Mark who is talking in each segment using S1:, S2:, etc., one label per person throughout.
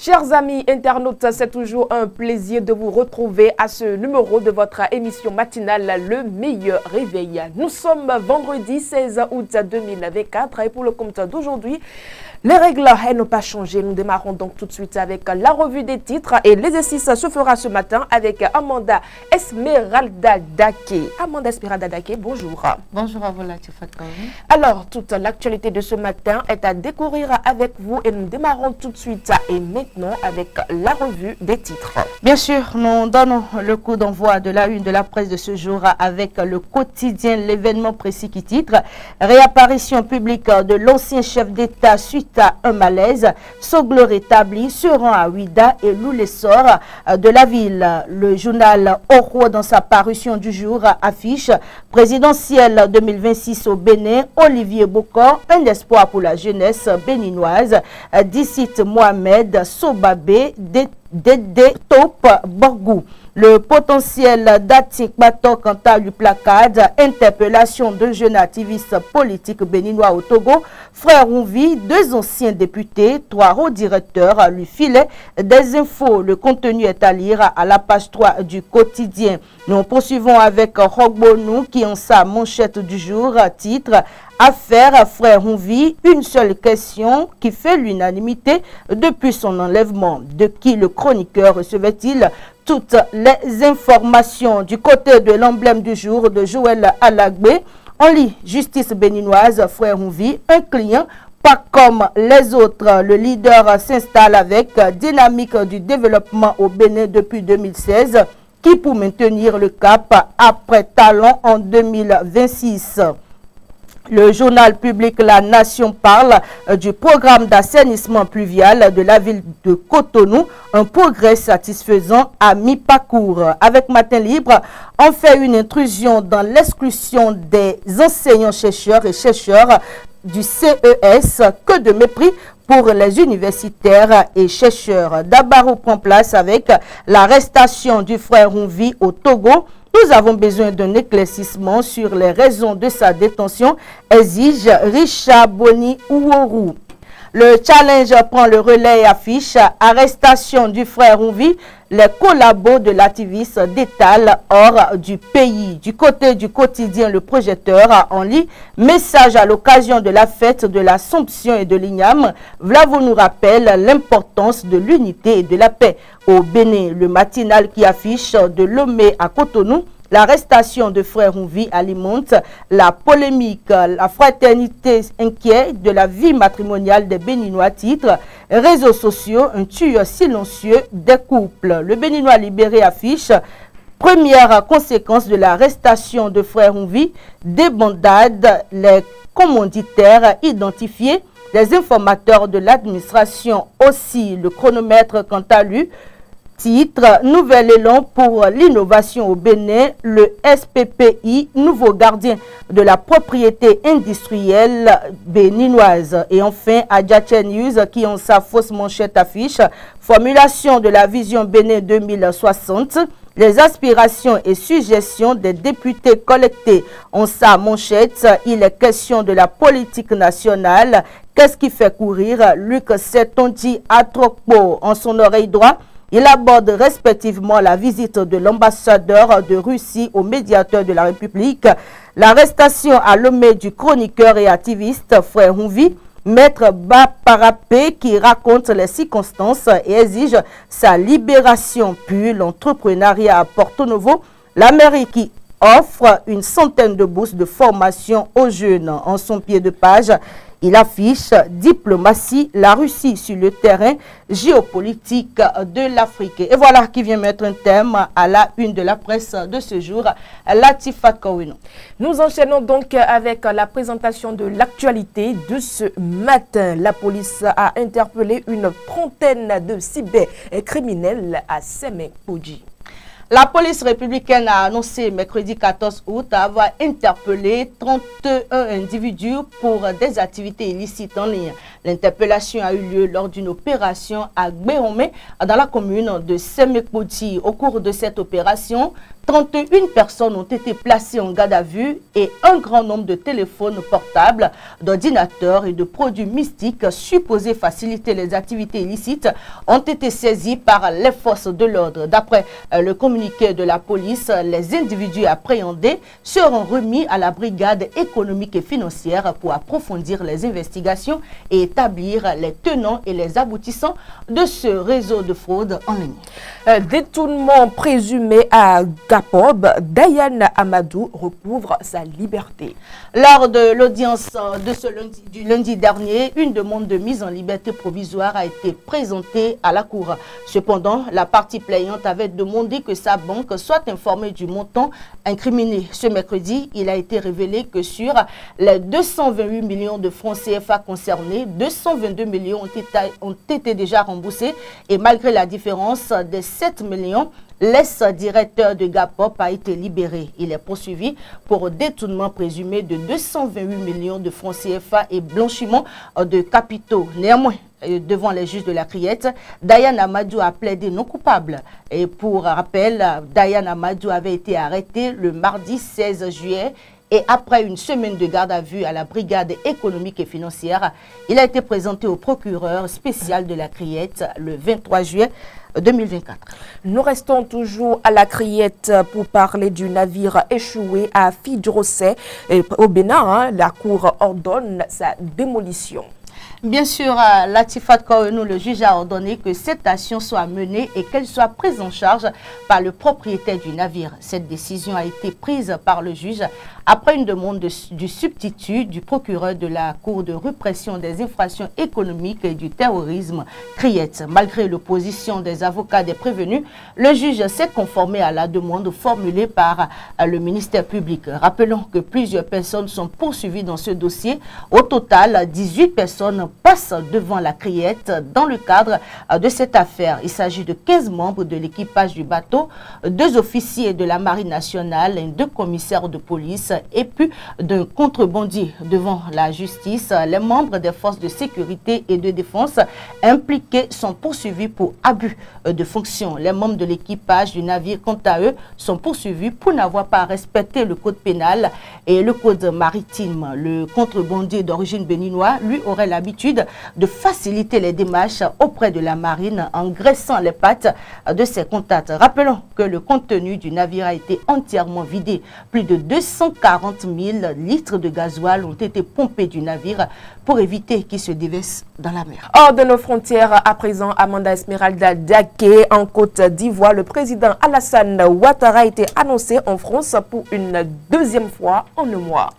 S1: Chers amis internautes, c'est toujours un plaisir de vous retrouver à ce numéro de votre émission matinale Le Meilleur Réveil. Nous sommes vendredi 16 août 2024 et pour le compte d'aujourd'hui, les règles n'ont pas changé. Nous démarrons donc tout de suite avec la revue des titres et l'exercice se fera ce matin avec Amanda Esmeralda Daké. Amanda Esmeralda Daké, bonjour.
S2: Bonjour à vous, Latifa Kaoui.
S1: Alors, toute l'actualité de ce matin est à découvrir avec vous et nous démarrons tout de suite et maintenant avec la revue des titres.
S2: Bien sûr, nous donnons le coup d'envoi de la une de la presse de ce jour avec le quotidien L'événement précis qui titre réapparition publique de l'ancien chef d'État suite à un malaise. Soglo rétabli se rend à Ouida et loue l'essor de la ville. Le journal Oro, dans sa parution du jour, affiche présidentielle 2026 au Bénin. Olivier Bokor, un espoir pour la jeunesse béninoise. Dicite Mohamed Sobabé, Dédé Top Borgou. Le potentiel d'Atik Bato quant à lui placade, interpellation de jeunes activistes politiques béninois au Togo, Frère Ouvi, 2 anciens députés, 3 hauts directeurs lui filaient des infos. Le contenu est à lire à la page 3 du quotidien. Nous poursuivons avec Rogbonou qui en sa manchette du jour, titre Affaire Frère Ouvi, une seule question qui fait l'unanimité depuis son enlèvement. De qui le chroniqueur recevait-il toutes les informations? Du côté de l'emblème du jour de Joël Alagbé, on lit justice béninoise, Frère Ouvi, un client pas comme les autres. Le leader s'installe avec dynamique du développement au Bénin depuis 2016 qui pour maintenir le cap après talon en 2026. Le journal public La Nation parle du programme d'assainissement pluvial de la ville de Cotonou, un progrès satisfaisant à mi-parcours. Avec Matin Libre, on fait une intrusion dans l'exclusion des enseignants-chercheurs et chercheurs du CES. Que de mépris pour les universitaires et chercheurs. Dabarou prend place avec l'arrestation du frère Ouvi au Togo. Nous avons besoin d'un éclaircissement sur les raisons de sa détention, exige Richard Boni Ouourou. Le challenge prend le relais et affiche arrestation du frère Ouvi, les collabos de l'activiste détalent hors du pays. Du côté du quotidien Le Projecteur, en lit message à l'occasion de la fête de l'Assomption et de l'Igname. Vlavo nous rappelle l'importance de l'unité et de la paix au Bénin. Le matinal qui affiche de Lomé à Cotonou, l'arrestation de Frère Ouvi alimente la polémique. La fraternité inquiète de la vie matrimoniale des Béninois, titre réseaux sociaux, un tueur silencieux des couples. Le Béninois libéré affiche première conséquence de l'arrestation de Frère Ouvi, débandade, les commanditaires identifiés, les informateurs de l'administration aussi. Le chronomètre quant à lui, titre nouvel élan pour l'innovation au Bénin, le SPPI, nouveau gardien de la propriété industrielle béninoise. Et enfin, Adjache News qui ont sa fausse manchette affiche formulation de la vision Bénin 2060. Les aspirations et suggestions des députés collectées ont sa manchette. Il est question de la politique nationale. Qu'est-ce qui fait courir Luc Setondi à Trokpo en son oreille droite? Il aborde respectivement la visite de l'ambassadeur de Russie au médiateur de la République, l'arrestation à Lomé du chroniqueur et activiste Frère Ouvi, Maître Baparapé qui raconte les circonstances et exige sa libération. Puis l'entrepreneuriat à Porto Novo, la mairie qui offre une centaine de bourses de formation aux jeunes. En son pied de page, il affiche diplomatie, la Russie sur le terrain géopolitique de l'Afrique. Et voilà qui vient mettre un thème à la une de la presse de ce jour, Latifa Kaoui.
S1: Nous enchaînons donc avec la présentation de l'actualité de ce matin. La police a interpellé une trentaine de cybercriminels à Semekoudji.
S2: La police républicaine a annoncé mercredi 14 août avoir interpellé 31 individus pour des activités illicites en ligne. L'interpellation a eu lieu lors d'une opération à Gbéomé, dans la commune de Semekpoti. Au cours de cette opération, 31 personnes ont été placées en garde à vue et un grand nombre de téléphones portables, d'ordinateurs et de produits mystiques supposés faciliter les activités illicites ont été saisis par les forces de l'ordre. D'après le communiqué de la police, les individus appréhendés seront remis à la brigade économique et financière pour approfondir les investigations et établir les tenants et les aboutissants de ce réseau de fraude en ligne.
S1: Détournement présumé à Gapob, Diane Amadou recouvre sa liberté.
S2: Lors de l'audience du lundi dernier, une demande de mise en liberté provisoire a été présentée à la Cour. Cependant, la partie plaignante avait demandé que sa banque soit informée du montant incriminé. Ce mercredi, il a été révélé que sur les 228 millions de francs CFA concernés, 222 millions ont été déjà remboursés et malgré la différence des 7 millions, l'ex-directeur de Gapop a été libéré. Il est poursuivi pour détournement présumé de 228 millions de francs CFA et blanchiment de capitaux. Néanmoins, devant les juges de la Criette, Diane Amadou a plaidé non coupable. Et pour rappel, Diane Amadou avait été arrêtée le mardi 16 juillet et après une semaine de garde à vue à la brigade économique et financière, il a été présenté au procureur spécial de la Criette le 23 juillet 2024.
S1: Nous restons toujours à la Criette pour parler du navire échoué à Fidrosset au Bénin. La Cour ordonne sa démolition.
S2: Bien sûr, Latifat Kouenou, le juge a ordonné que cette action soit menée et qu'elle soit prise en charge par le propriétaire du navire. Cette décision a été prise par le juge après une demande du substitut du procureur de la Cour de répression des infractions économiques et du terrorisme, Criette. Malgré l'opposition des avocats des prévenus, le juge s'est conformé à la demande formulée par le ministère public. Rappelons que plusieurs personnes sont poursuivies dans ce dossier. Au total, 18 personnes passent devant la Criette dans le cadre de cette affaire. Il s'agit de 15 membres de l'équipage du bateau, 2 officiers de la Marine nationale, 2 commissaires de police et puis d'un contrebandier. Devant la justice, les membres des forces de sécurité et de défense impliqués sont poursuivis pour abus de fonction. Les membres de l'équipage du navire, quant à eux, sont poursuivis pour n'avoir pas respecté le code pénal et le code maritime. Le contrebandier d'origine béninoise, lui, aurait l'habitude de faciliter les démarches auprès de la marine en graissant les pattes de ses contacts. Rappelons que le contenu du navire a été entièrement vidé. Plus de 240 000 litres de gasoil ont été pompés du navire pour éviter qu'il se déverse dans la mer.
S1: Hors de nos frontières, à présent, Amanda Esmeralda Daké, en Côte d'Ivoire, le président Alassane Ouattara a été annoncé en France pour une deuxième fois en un mois.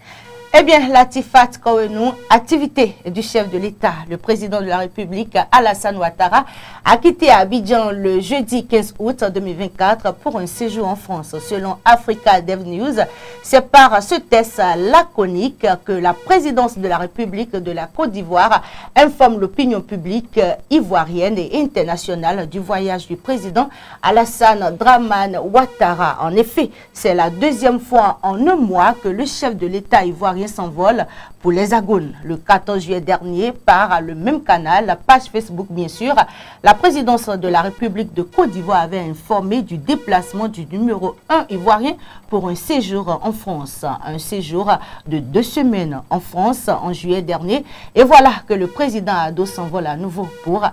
S2: Eh bien, Latifat Kouenou, activité du chef de l'État, le président de la République, Alassane Ouattara, a quitté Abidjan le jeudi 15 août 2024 pour un séjour en France. Selon Africa Dev News, c'est par ce test laconique que la présidence de la République de la Côte d'Ivoire informe l'opinion publique ivoirienne et internationale du voyage du président Alassane Dramane Ouattara. En effet, c'est la deuxième fois en un mois que le chef de l'État ivoirien s'envole pour l'Hexagone. Le 14 juillet dernier, par le même canal, la page Facebook bien sûr, la présidence de la République de Côte d'Ivoire avait informé du déplacement du numéro 1 ivoirien pour un séjour en France. Un séjour de 2 semaines en France en juillet dernier. Et voilà que le président Ado s'envole à nouveau pour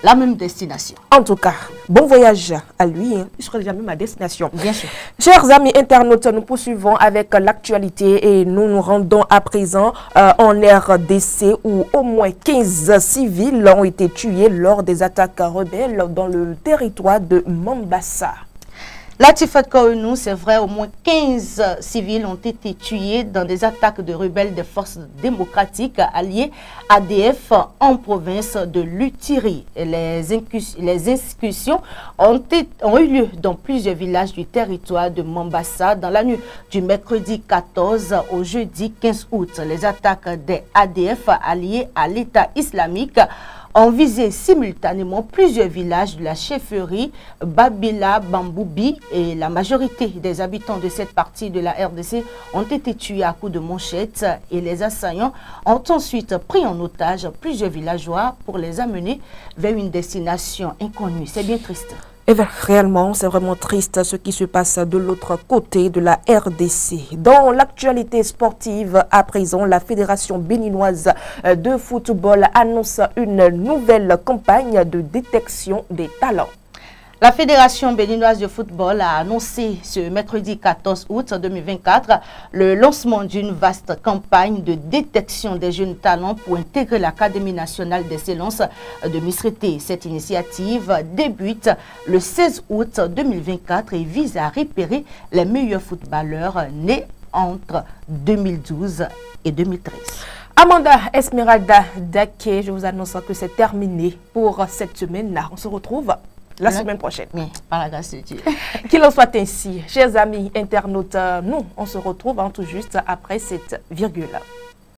S2: la même destination.
S1: En tout cas, bon voyage à lui. Il sera déjà même à destination.
S2: Bien sûr.
S1: Chers amis internautes, nous poursuivons avec l'actualité et nous nous rendons à présent en RDC où au moins 15 civils ont été tués lors des attaques rebelles dans le territoire de Mombasa.
S2: Latifat Kouenou, c'est vrai, au moins 15 civils ont été tués dans des attaques de rebelles des forces démocratiques alliées ADF en province de Lutiri. Les exécutions ont eu lieu dans plusieurs villages du territoire de Mombasa dans la nuit du mercredi 14 au jeudi 15 août. Les attaques des ADF alliées à l'État islamique ont visé simultanément plusieurs villages de la chefferie Babila Bamboubi et la majorité des habitants de cette partie de la RDC ont été tués à coups de manchettes et les assaillants ont ensuite pris en otage plusieurs villageois pour les amener vers une destination inconnue. C'est bien triste.
S1: Et bien, réellement, c'est vraiment triste ce qui se passe de l'autre côté de la RDC. Dans l'actualité sportive, à présent, la Fédération béninoise de football annonce une nouvelle campagne de détection des talents.
S2: La Fédération béninoise de football a annoncé ce mercredi 14 août 2024 le lancement d'une vaste campagne de détection des jeunes talents pour intégrer l'Académie nationale d'excellence de Misrété. Cette initiative débute le 16 août 2024 et vise à repérer les meilleurs footballeurs nés entre 2012 et 2013.
S1: Amanda Esmeralda Dake, je vous annonce que c'est terminé pour cette semaine-là. On se retrouve la semaine prochaine.
S2: Oui, par la grâce de Dieu.
S1: Qu'il en soit ainsi. Chers amis internautes, nous, on se retrouve tout juste après cette virgule.